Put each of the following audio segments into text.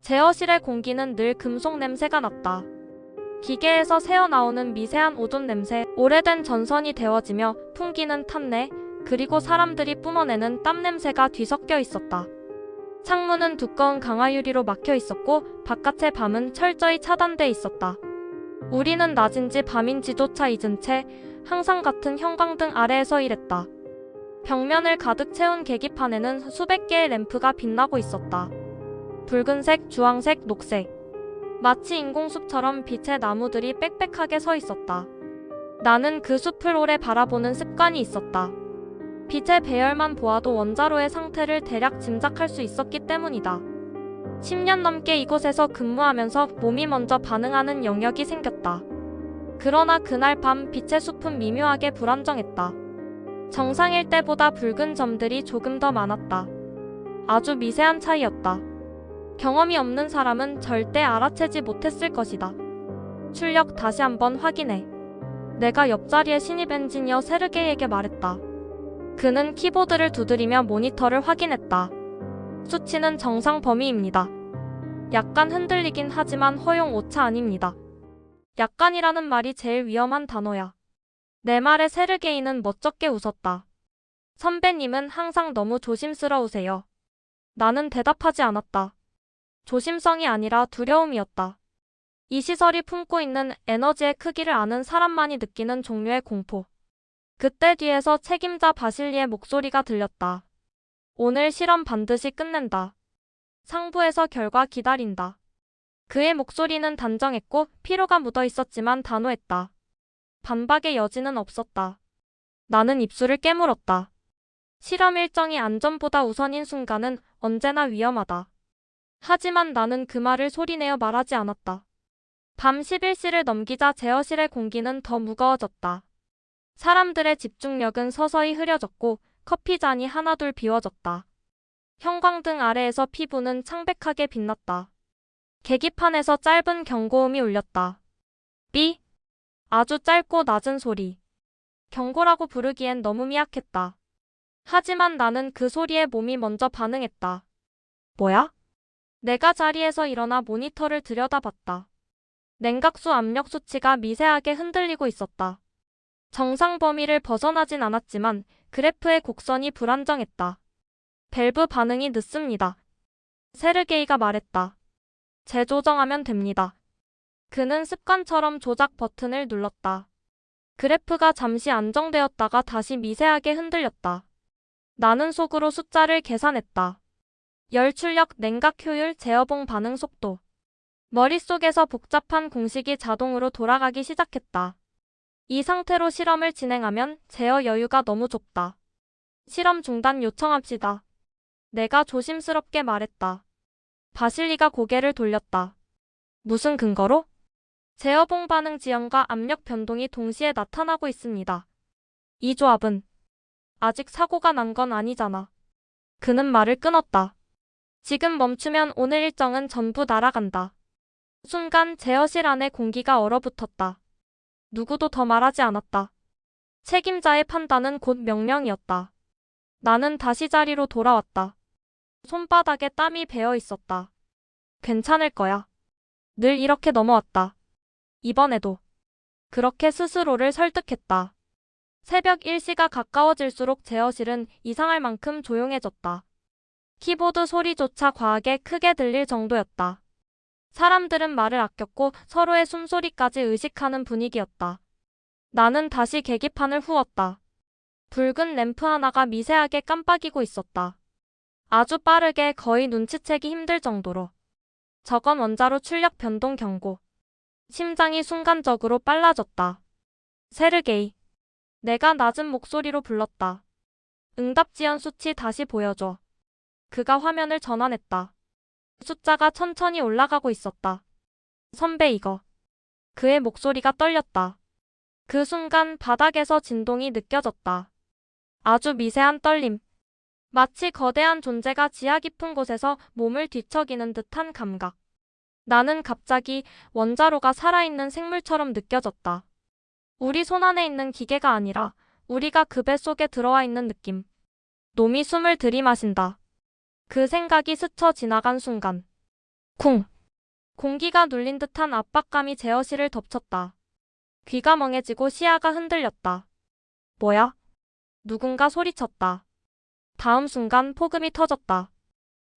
제어실의 공기는 늘 금속 냄새가 났다. 기계에서 새어나오는 미세한 오존 냄새, 오래된 전선이 데워지며 풍기는 탄내, 그리고 사람들이 뿜어내는 땀 냄새가 뒤섞여 있었다. 창문은 두꺼운 강화유리로 막혀 있었고 바깥의 밤은 철저히 차단돼 있었다. 우리는 낮인지 밤인지조차 잊은 채 항상 같은 형광등 아래에서 일했다. 벽면을 가득 채운 계기판에는 수백 개의 램프가 빛나고 있었다. 붉은색, 주황색, 녹색. 마치 인공숲처럼 빛의 나무들이 빽빽하게 서 있었다. 나는 그 숲을 오래 바라보는 습관이 있었다. 빛의 배열만 보아도 원자로의 상태를 대략 짐작할 수 있었기 때문이다. 10년 넘게 이곳에서 근무하면서 몸이 먼저 반응하는 영역이 생겼다. 그러나 그날 밤 빛의 숲은 미묘하게 불안정했다. 정상일 때보다 붉은 점들이 조금 더 많았다. 아주 미세한 차이였다. 경험이 없는 사람은 절대 알아채지 못했을 것이다. 출력 다시 한번 확인해. 내가 옆자리의 신입 엔지니어 세르게이에게 말했다. 그는 키보드를 두드리며 모니터를 확인했다. 수치는 정상 범위입니다. 약간 흔들리긴 하지만 허용 오차 아닙니다. 약간이라는 말이 제일 위험한 단어야. 내 말에 세르게이는 멋쩍게 웃었다. 선배님은 항상 너무 조심스러우세요. 나는 대답하지 않았다. 조심성이 아니라 두려움이었다. 이 시설이 품고 있는 에너지의 크기를 아는 사람만이 느끼는 종류의 공포. 그때 뒤에서 책임자 바실리의 목소리가 들렸다. 오늘 실험 반드시 끝낸다. 상부에서 결과 기다린다. 그의 목소리는 단정했고 피로가 묻어 있었지만 단호했다. 반박의 여지는 없었다. 나는 입술을 깨물었다. 실험 일정이 안전보다 우선인 순간은 언제나 위험하다. 하지만 나는 그 말을 소리내어 말하지 않았다. 밤 11시를 넘기자 제어실의 공기는 더 무거워졌다. 사람들의 집중력은 서서히 흐려졌고 커피잔이 하나둘 비워졌다. 형광등 아래에서 피부는 창백하게 빛났다. 계기판에서 짧은 경고음이 울렸다. 삐. 아주 짧고 낮은 소리. 경고라고 부르기엔 너무 미약했다. 하지만 나는 그 소리에 몸이 먼저 반응했다. 뭐야? 내가 자리에서 일어나 모니터를 들여다봤다. 냉각수 압력 수치가 미세하게 흔들리고 있었다. 정상 범위를 벗어나진 않았지만 그래프의 곡선이 불안정했다. 밸브 반응이 늦습니다. 세르게이가 말했다. 재조정하면 됩니다. 그는 습관처럼 조작 버튼을 눌렀다. 그래프가 잠시 안정되었다가 다시 미세하게 흔들렸다. 나는 속으로 숫자를 계산했다. 열 출력, 냉각 효율, 제어봉 반응 속도. 머릿속에서 복잡한 공식이 자동으로 돌아가기 시작했다. 이 상태로 실험을 진행하면 제어 여유가 너무 좁다. 실험 중단 요청합시다. 내가 조심스럽게 말했다. 바실리가 고개를 돌렸다. 무슨 근거로? 제어봉 반응 지연과 압력 변동이 동시에 나타나고 있습니다. 이 조합은 아직 사고가 난 건 아니잖아. 그는 말을 끊었다. 지금 멈추면 오늘 일정은 전부 날아간다. 순간 제어실 안에 공기가 얼어붙었다. 누구도 더 말하지 않았다. 책임자의 판단은 곧 명령이었다. 나는 다시 자리로 돌아왔다. 손바닥에 땀이 배어 있었다. 괜찮을 거야. 늘 이렇게 넘어왔다. 이번에도. 그렇게 스스로를 설득했다. 새벽 1시가 가까워질수록 제어실은 이상할 만큼 조용해졌다. 키보드 소리조차 과하게 크게 들릴 정도였다. 사람들은 말을 아꼈고 서로의 숨소리까지 의식하는 분위기였다. 나는 다시 계기판을 후웠다. 붉은 램프 하나가 미세하게 깜빡이고 있었다. 아주 빠르게 거의 눈치채기 힘들 정도로. 저건 원자로 출력 변동 경고. 심장이 순간적으로 빨라졌다. 세르게이. 내가 낮은 목소리로 불렀다. 응답 지연 수치 다시 보여줘. 그가 화면을 전환했다. 숫자가 천천히 올라가고 있었다. 선배 이거. 그의 목소리가 떨렸다. 그 순간 바닥에서 진동이 느껴졌다. 아주 미세한 떨림. 마치 거대한 존재가 지하 깊은 곳에서 몸을 뒤척이는 듯한 감각. 나는 갑자기 원자로가 살아있는 생물처럼 느껴졌다. 우리 손안에 있는 기계가 아니라 우리가 그 배 속에 들어와 있는 느낌. 놈이 숨을 들이마신다. 그 생각이 스쳐 지나간 순간 쿵. 공기가 눌린 듯한 압박감이 제어실을 덮쳤다. 귀가 멍해지고 시야가 흔들렸다. 뭐야? 누군가 소리쳤다. 다음 순간 폭음이 터졌다.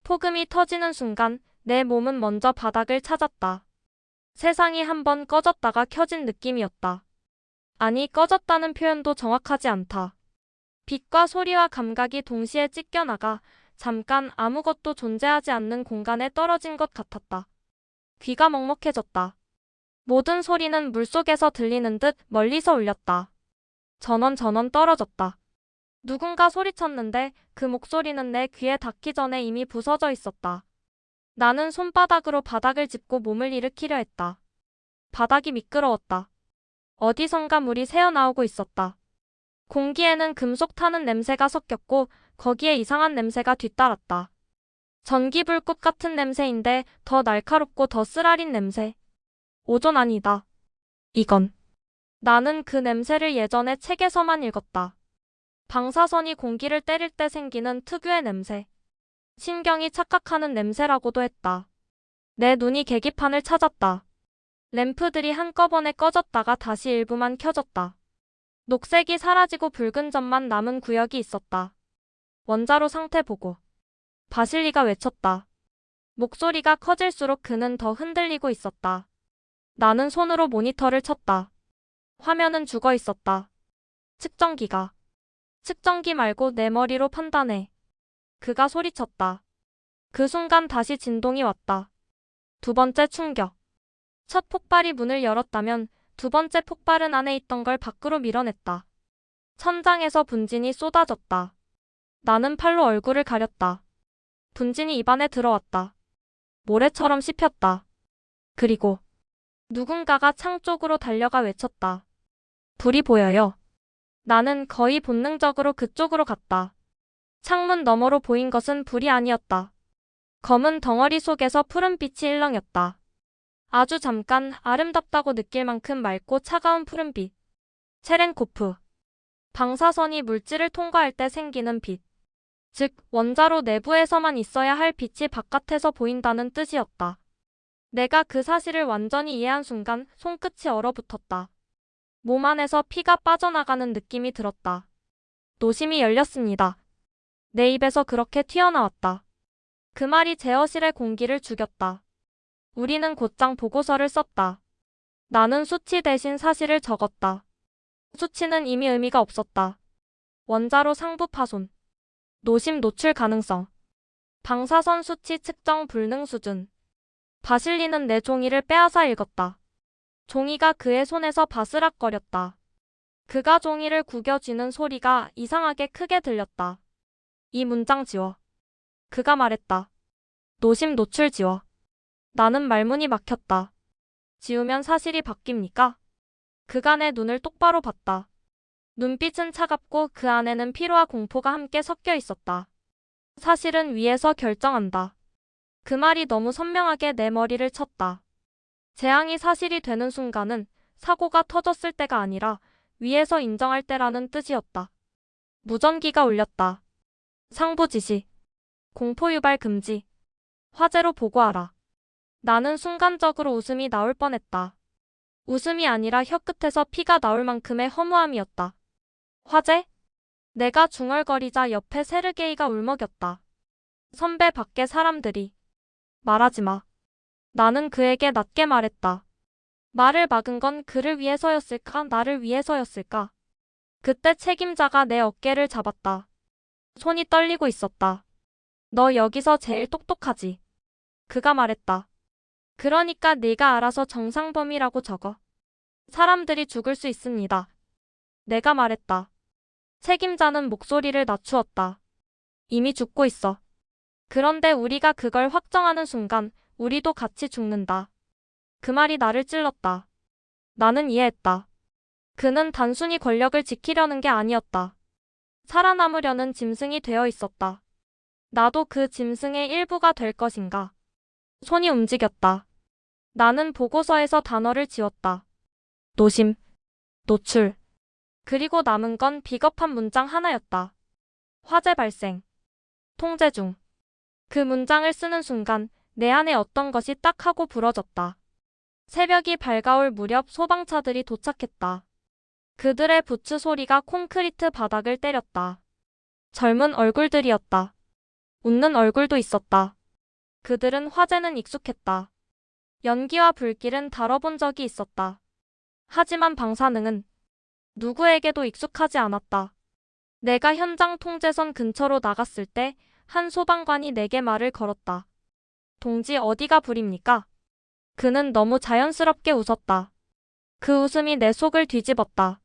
폭음이 터지는 순간 내 몸은 먼저 바닥을 찾았다. 세상이 한번 꺼졌다가 켜진 느낌이었다. 아니, 꺼졌다는 표현도 정확하지 않다. 빛과 소리와 감각이 동시에 찢겨나가 잠깐 아무것도 존재하지 않는 공간에 떨어진 것 같았다. 귀가 먹먹해졌다. 모든 소리는 물속에서 들리는 듯 멀리서 울렸다. 전원 떨어졌다. 누군가 소리쳤는데 그 목소리는 내 귀에 닿기 전에 이미 부서져 있었다. 나는 손바닥으로 바닥을 짚고 몸을 일으키려 했다. 바닥이 미끄러웠다. 어디선가 물이 새어나오고 있었다. 공기에는 금속 타는 냄새가 섞였고 거기에 이상한 냄새가 뒤따랐다. 전기불꽃 같은 냄새인데 더 날카롭고 더 쓰라린 냄새. 오존 아니다. 이건. 나는 그 냄새를 예전에 책에서만 읽었다. 방사선이 공기를 때릴 때 생기는 특유의 냄새. 신경이 착각하는 냄새라고도 했다. 내 눈이 계기판을 찾았다. 램프들이 한꺼번에 꺼졌다가 다시 일부만 켜졌다. 녹색이 사라지고 붉은 점만 남은 구역이 있었다. 원자로 상태 보고. 바실리가 외쳤다. 목소리가 커질수록 그는 더 흔들리고 있었다. 나는 손으로 모니터를 쳤다. 화면은 죽어 있었다. 측정기가. 측정기 말고 내 머리로 판단해. 그가 소리쳤다. 그 순간 다시 진동이 왔다. 두 번째 충격. 첫 폭발이 문을 열었다면 두 번째 폭발은 안에 있던 걸 밖으로 밀어냈다. 천장에서 분진이 쏟아졌다. 나는 팔로 얼굴을 가렸다. 분진이 입안에 들어왔다. 모래처럼 씹혔다. 그리고 누군가가 창 쪽으로 달려가 외쳤다. 불이 보여요. 나는 거의 본능적으로 그쪽으로 갔다. 창문 너머로 보인 것은 불이 아니었다. 검은 덩어리 속에서 푸른빛이 일렁였다. 아주 잠깐 아름답다고 느낄 만큼 맑고 차가운 푸른빛. 체렌코프. 방사선이 물질을 통과할 때 생기는 빛. 즉, 원자로 내부에서만 있어야 할 빛이 바깥에서 보인다는 뜻이었다. 내가 그 사실을 완전히 이해한 순간 손끝이 얼어붙었다. 몸 안에서 피가 빠져나가는 느낌이 들었다. 노심이 열렸습니다. 내 입에서 그렇게 튀어나왔다. 그 말이 제어실의 공기를 죽였다. 우리는 곧장 보고서를 썼다. 나는 수치 대신 사실을 적었다. 수치는 이미 의미가 없었다. 원자로 상부 파손. 노심 노출 가능성. 방사선 수치 측정 불능 수준. 바실리는 내 종이를 빼앗아 읽었다. 종이가 그의 손에서 바스락거렸다. 그가 종이를 구겨쥐는 소리가 이상하게 크게 들렸다. 이 문장 지워. 그가 말했다. 노심 노출 지워. 나는 말문이 막혔다. 지우면 사실이 바뀝니까? 그가 내 눈을 똑바로 봤다. 눈빛은 차갑고 그 안에는 피로와 공포가 함께 섞여 있었다. 사실은 위에서 결정한다. 그 말이 너무 선명하게 내 머리를 쳤다. 재앙이 사실이 되는 순간은 사고가 터졌을 때가 아니라 위에서 인정할 때라는 뜻이었다. 무전기가 울렸다. 상부 지시. 공포 유발 금지. 화재로 보고하라. 나는 순간적으로 웃음이 나올 뻔했다. 웃음이 아니라 혀끝에서 피가 나올 만큼의 허무함이었다. 화재? 내가 중얼거리자 옆에 세르게이가 울먹였다. 선배 밖에 사람들이. 말하지 마. 나는 그에게 낮게 말했다. 말을 막은 건 그를 위해서였을까, 나를 위해서였을까? 그때 책임자가 내 어깨를 잡았다. 손이 떨리고 있었다. 너 여기서 제일 똑똑하지? 그가 말했다. 그러니까 네가 알아서 정상범위라고 적어. 사람들이 죽을 수 있습니다. 내가 말했다. 책임자는 목소리를 낮추었다. 이미 죽고 있어. 그런데 우리가 그걸 확정하는 순간 우리도 같이 죽는다. 그 말이 나를 찔렀다. 나는 이해했다. 그는 단순히 권력을 지키려는 게 아니었다. 살아남으려는 짐승이 되어 있었다. 나도 그 짐승의 일부가 될 것인가? 손이 움직였다. 나는 보고서에서 단어를 지웠다. 노심, 노출. 그리고 남은 건 비겁한 문장 하나였다. 화재 발생. 통제 중. 그 문장을 쓰는 순간 내 안에 어떤 것이 딱 하고 부러졌다. 새벽이 밝아올 무렵 소방차들이 도착했다. 그들의 부츠 소리가 콘크리트 바닥을 때렸다. 젊은 얼굴들이었다. 웃는 얼굴도 있었다. 그들은 화재는 익숙했다. 연기와 불길은 다뤄본 적이 있었다. 하지만 방사능은 누구에게도 익숙하지 않았다. 내가 현장 통제선 근처로 나갔을 때 한 소방관이 내게 말을 걸었다. 동지 어디가 불입니까? 그는 너무 자연스럽게 웃었다. 그 웃음이 내 속을 뒤집었다.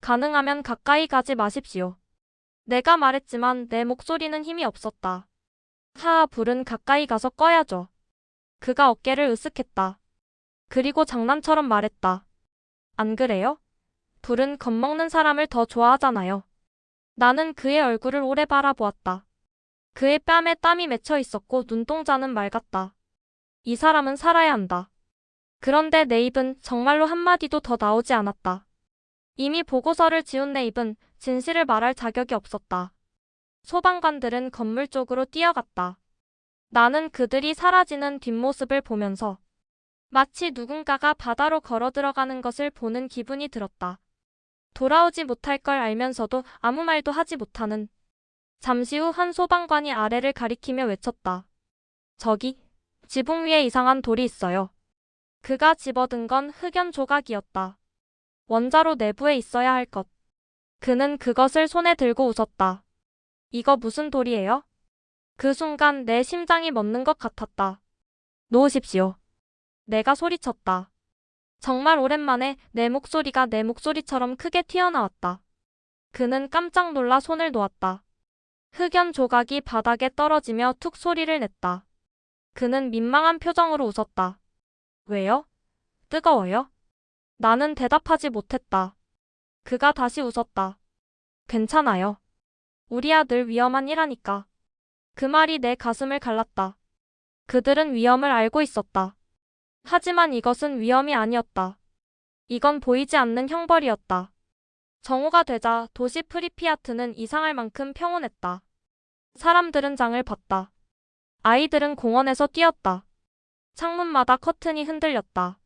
가능하면 가까이 가지 마십시오. 내가 말했지만 내 목소리는 힘이 없었다. 하하, 불은 가까이 가서 꺼야죠. 그가 어깨를 으쓱했다. 그리고 장난처럼 말했다. 안 그래요? 불은 겁먹는 사람을 더 좋아하잖아요. 나는 그의 얼굴을 오래 바라보았다. 그의 뺨에 땀이 맺혀 있었고 눈동자는 맑았다. 이 사람은 살아야 한다. 그런데 내 입은 정말로 한마디도 더 나오지 않았다. 이미 보고서를 지운 내 입은 진실을 말할 자격이 없었다. 소방관들은 건물 쪽으로 뛰어갔다. 나는 그들이 사라지는 뒷모습을 보면서 마치 누군가가 바다로 걸어 들어가는 것을 보는 기분이 들었다. 돌아오지 못할 걸 알면서도 아무 말도 하지 못하는. 잠시 후 한 소방관이 아래를 가리키며 외쳤다. 저기, 지붕 위에 이상한 돌이 있어요. 그가 집어든 건 흑연 조각이었다. 원자로 내부에 있어야 할 것. 그는 그것을 손에 들고 웃었다. 이거 무슨 돌이에요? 그 순간 내 심장이 멎는 것 같았다. 놓으십시오. 내가 소리쳤다. 정말 오랜만에 내 목소리가 내 목소리처럼 크게 튀어나왔다. 그는 깜짝 놀라 손을 놓았다. 흑연 조각이 바닥에 떨어지며 툭 소리를 냈다. 그는 민망한 표정으로 웃었다. 왜요? 뜨거워요? 나는 대답하지 못했다. 그가 다시 웃었다. 괜찮아요. 우리야 늘 위험한 일하니까. 그 말이 내 가슴을 갈랐다. 그들은 위험을 알고 있었다. 하지만 이것은 위험이 아니었다. 이건 보이지 않는 형벌이었다. 정오가 되자 도시 프리피아트는 이상할 만큼 평온했다. 사람들은 장을 봤다. 아이들은 공원에서 뛰었다. 창문마다 커튼이 흔들렸다.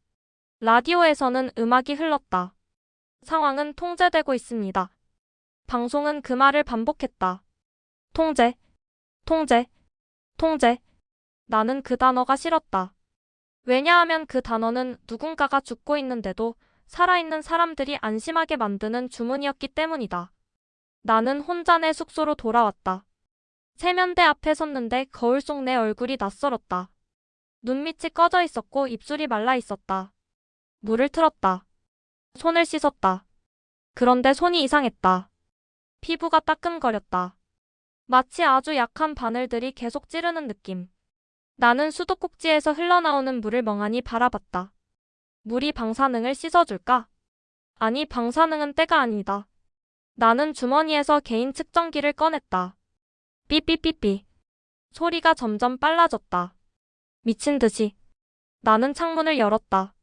라디오에서는 음악이 흘렀다. 상황은 통제되고 있습니다. 방송은 그 말을 반복했다. 통제, 통제, 통제. 나는 그 단어가 싫었다. 왜냐하면 그 단어는 누군가가 죽고 있는데도 살아있는 사람들이 안심하게 만드는 주문이었기 때문이다. 나는 혼자 내 숙소로 돌아왔다. 세면대 앞에 섰는데 거울 속 내 얼굴이 낯설었다. 눈밑이 꺼져 있었고 입술이 말라 있었다. 물을 틀었다. 손을 씻었다. 그런데 손이 이상했다. 피부가 따끔거렸다. 마치 아주 약한 바늘들이 계속 찌르는 느낌. 나는 수도꼭지에서 흘러나오는 물을 멍하니 바라봤다. 물이 방사능을 씻어줄까? 아니, 방사능은 때가 아니다. 나는 주머니에서 개인 측정기를 꺼냈다. 삐삐삐삐. 소리가 점점 빨라졌다. 미친 듯이. 나는 창문을 열었다.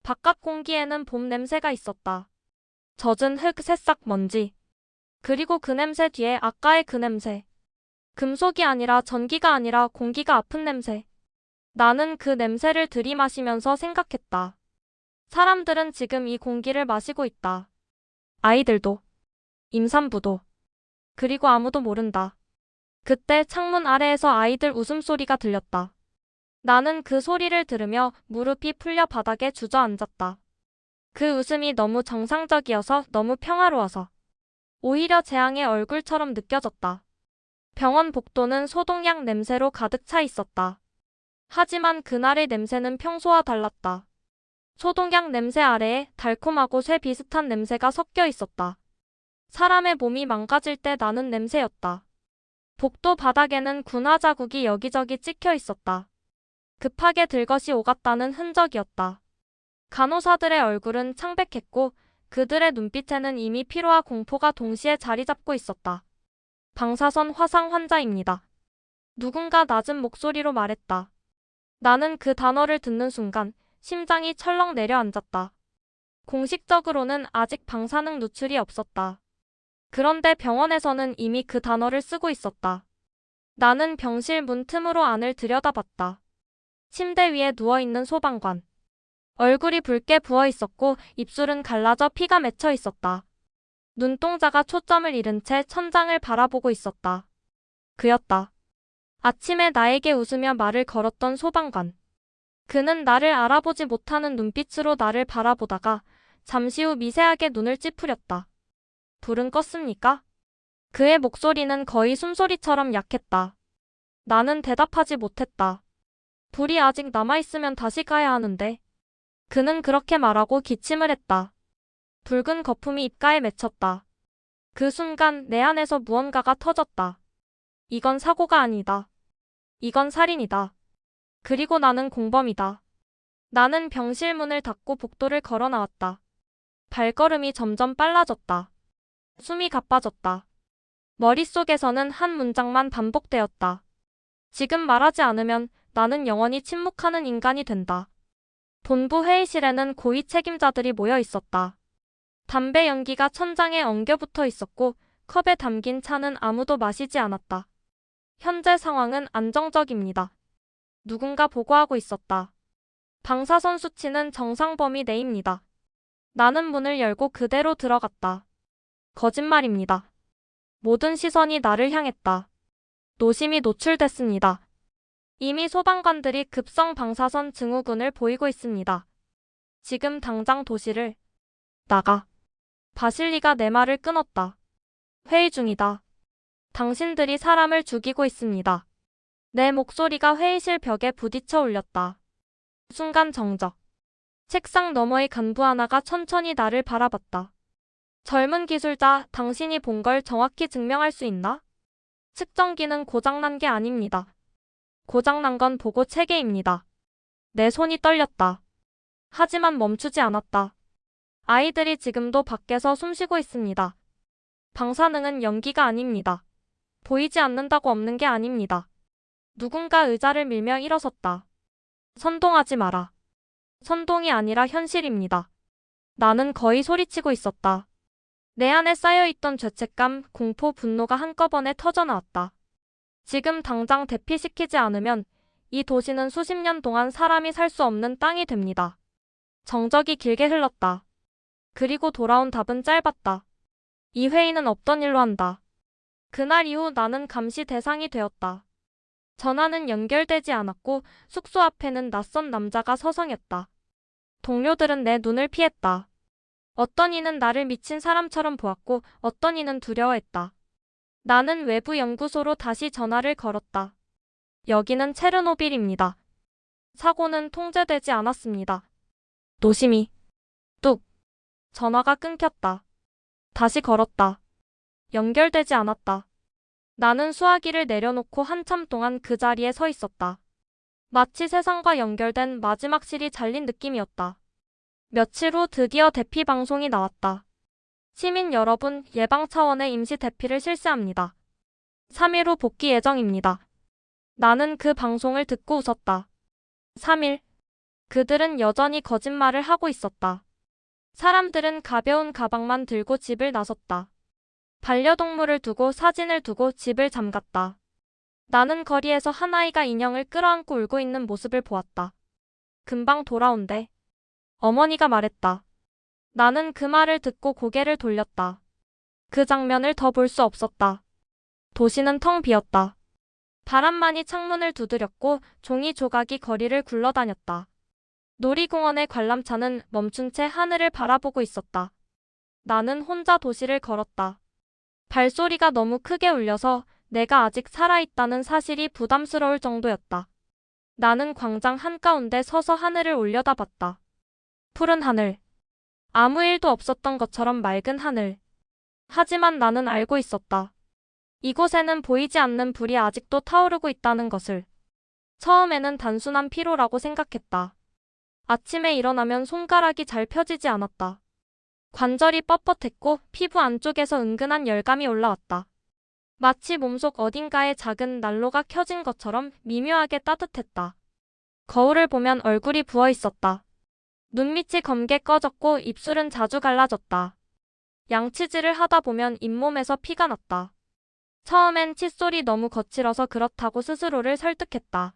바깥 공기에는 봄 냄새가 있었다. 젖은 흙, 새싹, 먼지. 그리고 그 냄새 뒤에 아까의 그 냄새. 금속이 아니라 전기가 아니라 공기가 아픈 냄새. 나는 그 냄새를 들이마시면서 생각했다. 사람들은 지금 이 공기를 마시고 있다. 아이들도. 임산부도. 그리고 아무도 모른다. 그때 창문 아래에서 아이들 웃음소리가 들렸다. 나는 그 소리를 들으며 무릎이 풀려 바닥에 주저앉았다. 그 웃음이 너무 정상적이어서 너무 평화로워서 오히려 재앙의 얼굴처럼 느껴졌다. 병원 복도는 소독약 냄새로 가득 차 있었다. 하지만 그날의 냄새는 평소와 달랐다. 소독약 냄새 아래에 달콤하고 쇠 비슷한 냄새가 섞여 있었다. 사람의 몸이 망가질 때 나는 냄새였다. 복도 바닥에는 군화 자국이 여기저기 찍혀 있었다. 급하게 들것이 오갔다는 흔적이었다. 간호사들의 얼굴은 창백했고 그들의 눈빛에는 이미 피로와 공포가 동시에 자리 잡고 있었다. 방사선 화상 환자입니다. 누군가 낮은 목소리로 말했다. 나는 그 단어를 듣는 순간 심장이 철렁 내려앉았다. 공식적으로는 아직 방사능 누출이 없었다. 그런데 병원에서는 이미 그 단어를 쓰고 있었다. 나는 병실 문 틈으로 안을 들여다봤다. 침대 위에 누워있는 소방관. 얼굴이 붉게 부어 있었고 입술은 갈라져 피가 맺혀 있었다. 눈동자가 초점을 잃은 채 천장을 바라보고 있었다. 그였다. 아침에 나에게 웃으며 말을 걸었던 소방관. 그는 나를 알아보지 못하는 눈빛으로 나를 바라보다가 잠시 후 미세하게 눈을 찌푸렸다. 불은 껐습니까? 그의 목소리는 거의 숨소리처럼 약했다. 나는 대답하지 못했다. 불이 아직 남아있으면 다시 가야 하는데. 그는 그렇게 말하고 기침을 했다. 붉은 거품이 입가에 맺혔다. 그 순간 내 안에서 무언가가 터졌다. 이건 사고가 아니다. 이건 살인이다. 그리고 나는 공범이다. 나는 병실 문을 닫고 복도를 걸어 나왔다. 발걸음이 점점 빨라졌다. 숨이 가빠졌다. 머릿속에서는 한 문장만 반복되었다. 지금 말하지 않으면 나는 영원히 침묵하는 인간이 된다. 본부 회의실에는 고위 책임자들이 모여 있었다. 담배 연기가 천장에 엉겨붙어 있었고 컵에 담긴 차는 아무도 마시지 않았다. 현재 상황은 안정적입니다. 누군가 보고하고 있었다. 방사선 수치는 정상 범위 내입니다. 나는 문을 열고 그대로 들어갔다. 거짓말입니다. 모든 시선이 나를 향했다. 노심이 노출됐습니다. 이미 소방관들이 급성 방사선 증후군을 보이고 있습니다. 지금 당장 도시를 나가. 바실리가 내 말을 끊었다. 회의 중이다. 당신들이 사람을 죽이고 있습니다. 내 목소리가 회의실 벽에 부딪혀 울렸다. 순간 정적. 책상 너머의 간부 하나가 천천히 나를 바라봤다. 젊은 기술자, 당신이 본 걸 정확히 증명할 수 있나? 측정기는 고장난 게 아닙니다. 고장난 건 보고 체계입니다. 내 손이 떨렸다. 하지만 멈추지 않았다. 아이들이 지금도 밖에서 숨쉬고 있습니다. 방사능은 연기가 아닙니다. 보이지 않는다고 없는 게 아닙니다. 누군가 의자를 밀며 일어섰다. 선동하지 마라. 선동이 아니라 현실입니다. 나는 거의 소리치고 있었다. 내 안에 쌓여있던 죄책감, 공포, 분노가 한꺼번에 터져나왔다. 지금 당장 대피시키지 않으면 이 도시는 수십 년 동안 사람이 살 수 없는 땅이 됩니다. 정적이 길게 흘렀다. 그리고 돌아온 답은 짧았다. 이 회의는 없던 일로 한다. 그날 이후 나는 감시 대상이 되었다. 전화는 연결되지 않았고 숙소 앞에는 낯선 남자가 서성였다. 동료들은 내 눈을 피했다. 어떤 이는 나를 미친 사람처럼 보았고 어떤 이는 두려워했다. 나는 외부 연구소로 다시 전화를 걸었다. 여기는 체르노빌입니다. 사고는 통제되지 않았습니다. 노심이 뚝. 전화가 끊겼다. 다시 걸었다. 연결되지 않았다. 나는 수화기를 내려놓고 한참 동안 그 자리에 서 있었다. 마치 세상과 연결된 마지막 실이 잘린 느낌이었다. 며칠 후 드디어 대피 방송이 나왔다. 시민 여러분, 예방 차원의 임시 대피를 실시합니다. 3일 후 복귀 예정입니다. 나는 그 방송을 듣고 웃었다. 3일. 그들은 여전히 거짓말을 하고 있었다. 사람들은 가벼운 가방만 들고 집을 나섰다. 반려동물을 두고 사진을 두고 집을 잠갔다. 나는 거리에서 한 아이가 인형을 끌어안고 울고 있는 모습을 보았다. 금방 돌아온대. 어머니가 말했다. 나는 그 말을 듣고 고개를 돌렸다. 그 장면을 더 볼 수 없었다. 도시는 텅 비었다. 바람만이 창문을 두드렸고 종이 조각이 거리를 굴러다녔다. 놀이공원의 관람차는 멈춘 채 하늘을 바라보고 있었다. 나는 혼자 도시를 걸었다. 발소리가 너무 크게 울려서 내가 아직 살아있다는 사실이 부담스러울 정도였다. 나는 광장 한가운데 서서 하늘을 올려다봤다. 푸른 하늘. 아무 일도 없었던 것처럼 맑은 하늘. 하지만 나는 알고 있었다. 이곳에는 보이지 않는 불이 아직도 타오르고 있다는 것을. 처음에는 단순한 피로라고 생각했다. 아침에 일어나면 손가락이 잘 펴지지 않았다. 관절이 뻣뻣했고 피부 안쪽에서 은근한 열감이 올라왔다. 마치 몸속 어딘가에 작은 난로가 켜진 것처럼 미묘하게 따뜻했다. 거울을 보면 얼굴이 부어 있었다. 눈밑이 검게 꺼졌고 입술은 자주 갈라졌다. 양치질을 하다 보면 잇몸에서 피가 났다. 처음엔 칫솔이 너무 거칠어서 그렇다고 스스로를 설득했다.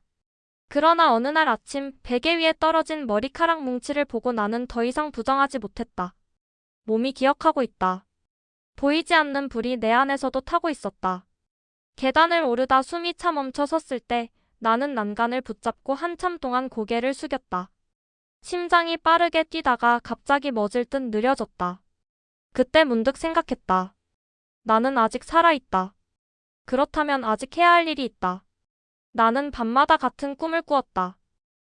그러나 어느 날 아침 베개 위에 떨어진 머리카락 뭉치를 보고 나는 더 이상 부정하지 못했다. 몸이 기억하고 있다. 보이지 않는 불이 내 안에서도 타고 있었다. 계단을 오르다 숨이 차 멈춰 섰을 때 나는 난간을 붙잡고 한참 동안 고개를 숙였다. 심장이 빠르게 뛰다가 갑자기 멎을 듯 느려졌다. 그때 문득 생각했다. 나는 아직 살아있다. 그렇다면 아직 해야 할 일이 있다. 나는 밤마다 같은 꿈을 꾸었다.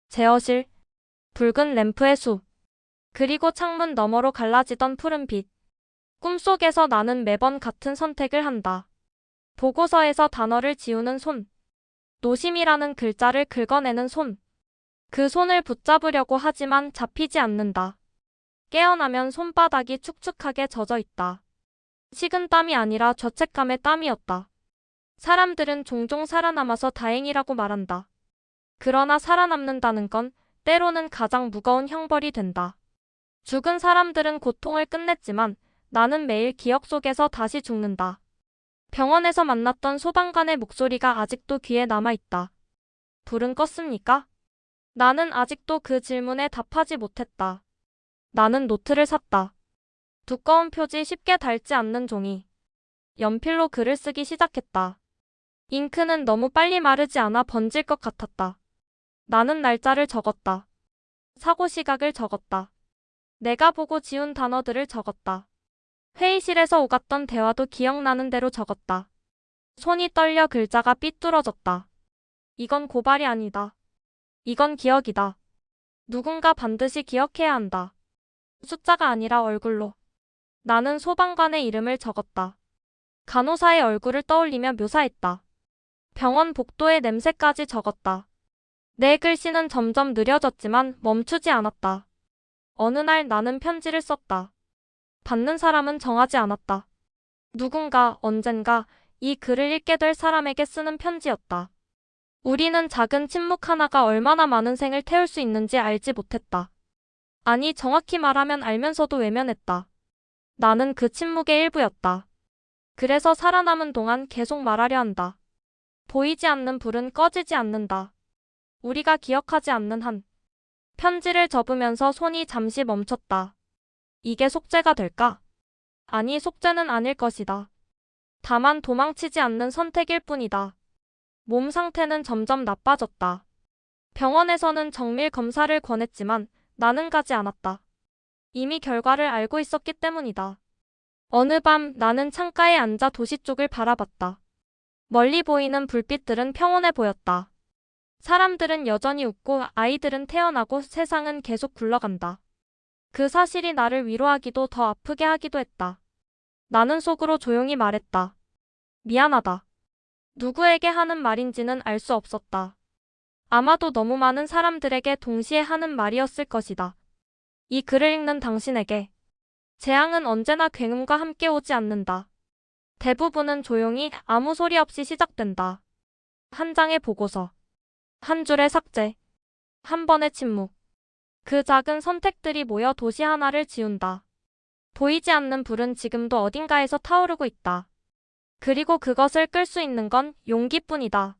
제어실, 붉은 램프의 숲, 그리고 창문 너머로 갈라지던 푸른 빛. 꿈속에서 나는 매번 같은 선택을 한다. 보고서에서 단어를 지우는 손, 노심이라는 글자를 긁어내는 손. 그 손을 붙잡으려고 하지만 잡히지 않는다. 깨어나면 손바닥이 축축하게 젖어 있다. 식은 땀이 아니라 죄책감의 땀이었다. 사람들은 종종 살아남아서 다행이라고 말한다. 그러나 살아남는다는 건 때로는 가장 무거운 형벌이 된다. 죽은 사람들은 고통을 끝냈지만 나는 매일 기억 속에서 다시 죽는다. 병원에서 만났던 소방관의 목소리가 아직도 귀에 남아있다. 불은 껐습니까? 나는 아직도 그 질문에 답하지 못했다. 나는 노트를 샀다. 두꺼운 표지 쉽게 닳지 않는 종이. 연필로 글을 쓰기 시작했다. 잉크는 너무 빨리 마르지 않아 번질 것 같았다. 나는 날짜를 적었다. 사고 시각을 적었다. 내가 보고 지운 단어들을 적었다. 회의실에서 오갔던 대화도 기억나는 대로 적었다. 손이 떨려 글자가 삐뚤어졌다. 이건 고발이 아니다. 이건 기억이다. 누군가 반드시 기억해야 한다. 숫자가 아니라 얼굴로. 나는 소방관의 이름을 적었다. 간호사의 얼굴을 떠올리며 묘사했다. 병원 복도의 냄새까지 적었다. 내 글씨는 점점 느려졌지만 멈추지 않았다. 어느 날 나는 편지를 썼다. 받는 사람은 정하지 않았다. 누군가 언젠가 이 글을 읽게 될 사람에게 쓰는 편지였다. 우리는 작은 침묵 하나가 얼마나 많은 생을 태울 수 있는지 알지 못했다. 아니, 정확히 말하면 알면서도 외면했다. 나는 그 침묵의 일부였다. 그래서 살아남은 동안 계속 말하려 한다. 보이지 않는 불은 꺼지지 않는다. 우리가 기억하지 않는 한. 편지를 접으면서 손이 잠시 멈췄다. 이게 속죄가 될까? 아니, 속죄는 아닐 것이다. 다만 도망치지 않는 선택일 뿐이다. 몸 상태는 점점 나빠졌다. 병원에서는 정밀 검사를 권했지만 나는 가지 않았다. 이미 결과를 알고 있었기 때문이다. 어느 밤 나는 창가에 앉아 도시 쪽을 바라봤다. 멀리 보이는 불빛들은 평온해 보였다. 사람들은 여전히 웃고 아이들은 태어나고 세상은 계속 굴러간다. 그 사실이 나를 위로하기도 더 아프게 하기도 했다. 나는 속으로 조용히 말했다. 미안하다. 누구에게 하는 말인지는 알 수 없었다. 아마도 너무 많은 사람들에게 동시에 하는 말이었을 것이다. 이 글을 읽는 당신에게. 재앙은 언제나 굉음과 함께 오지 않는다. 대부분은 조용히 아무 소리 없이 시작된다. 한 장의 보고서. 한 줄의 삭제. 한 번의 침묵. 그 작은 선택들이 모여 도시 하나를 지운다. 보이지 않는 불은 지금도 어딘가에서 타오르고 있다. 그리고 그것을 끌 수 있는 건 용기뿐이다.